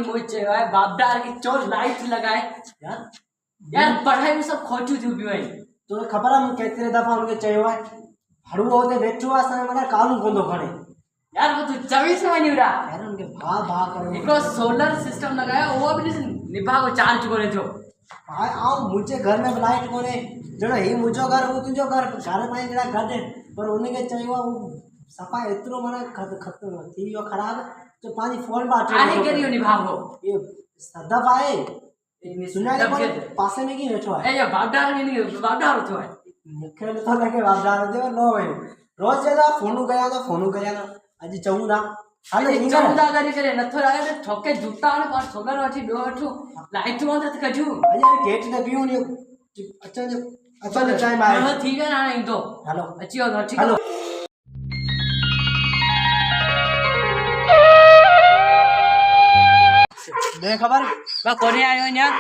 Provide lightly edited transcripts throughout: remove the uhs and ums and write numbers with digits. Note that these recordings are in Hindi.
नहीं मुझे है बापदार की चोर लाइट लगाए यार पढ़ाई में सब खोटू थी भी भाई तो खबर है केतरे दफा उनके चाहिए है हड़ू होते बैठो आ समय मगर कालू कोंदो खड़े यार वो तो 24 में नहीं रहा यार उनके भा करो एक सोलर सिस्टम लगाया वो भी निभा को चार्ज करे जो भाई आओ मुझे घर में लाइट कोने जणो ही मुझो घर वो तुझो घर घर में जड़ा घर दे पर उनके चाहिए वो सफा इतरो मने खत्म थी यो खराब तो पानी फोन बाटे आने के लिए निभा को ये सदा पाए सुना ले पासे में की बैठो है ए ये बापदार नहीं बापदार तो है मुखे तो लगे बापदार दे नो भाई रोज जदा फोन गया ना आज चऊ ना हाले चौदा करी करे नथो लागे तो ठोके जूता ने पर सोलर वाठी दो अठो लाइट में तो कजू अरे गेट ने पियो ने अच्छा टाइम आया हां ठीक है ना इन तो हेलो अच्छी हो ठीक है मैं खबर बा कोने आयो यार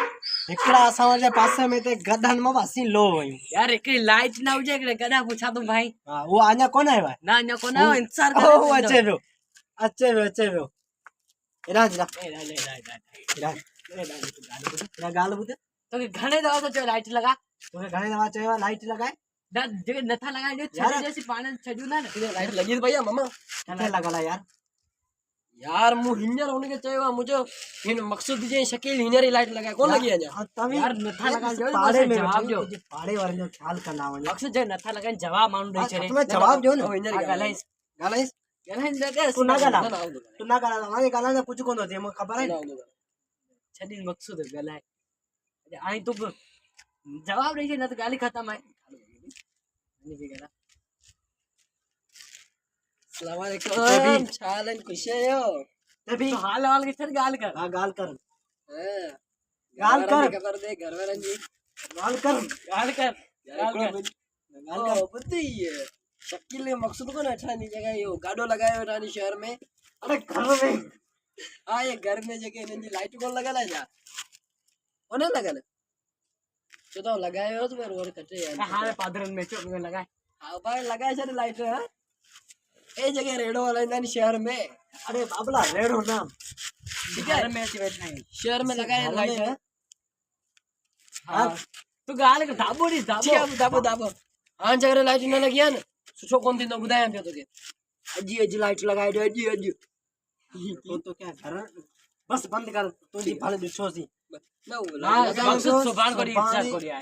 एकड़ा असां जे पासे में ते गधन में वासी लो वयो यार एक लाइट ना हो जाए गधा पूछा तुम भाई हां वो आने कोन है भाई ना ना कोना इंतजार कर ओ अच्छे रो राज रा गाल बुते तो घणे दवा तो लाइट लगा तो घणे दवा चाहिए लाइट लगाए जगह नथा लगाए जो छड़ी जैसी पानी छजू ना लाइट लगी तो भैया मामा क्या लगाला यार मु हिंजर होने के चाहिए मुझे इन मकसूद जे शकील हिंजर ही लाइट लगा कौन लगी है तभी यार नथा लगा जो पाड़े में जवाब जो पाड़े वाले जो ख्याल करना है मकसूद जे नथा लगा जवाब मानू दे छरे तुम्हें जवाब जो ना हिंजर गालाइस लगे तू ना गाला माने गाला ने कुछ कोन होती है मुझे खबर है छड़ी मकसूद गलाए आई तो जवाब नहीं ना तो गाली खत्म है नहीं गला अस्सलाम वालेकुम चालन खुश है यो तभी तो हाल के सर गाल कर हां गाल कर खबर दे घर वाले जी गाल कर बुद्धि है शकील ने मकसूद को ना अच्छा नहीं जगह यो गाडो लगायो रानी शहर में अरे घर में हां ये घर में जगह इनकी लाइट कौन लगा ला जा ओने लगा ले तो लगायो तो फिर और कटे यार हां पादरन में चोक में लगाए हां भाई लगाए सर लाइट है ए जगह रेडो वाला इंदन शहर में अरे बाबला रेडो नाम ठीक है में से बैठना है शहर में लगाए लाइट है हां तो गाल के दाबो नहीं दाबो हां जगह लाइट न लगी है ना सुछो कौन दिन बुधाया पे तो के अजी लाइट लगाए दो अजी तो क्या घर बस बंद कर तो जी फाले दिसो सी ना सुभान को इंतजार करिया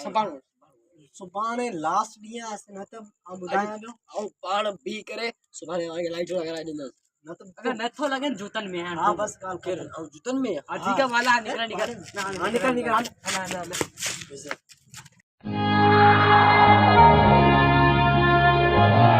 सुभाने लास्ट दिया ऐसे न तब हम बुधाया जो औ पाण भी करे सुभाने आगे लाइट लगा देना न तो अगर नथो लगे जूतन में हां बस काल के जूतन में ठीक है वाला निकल निकल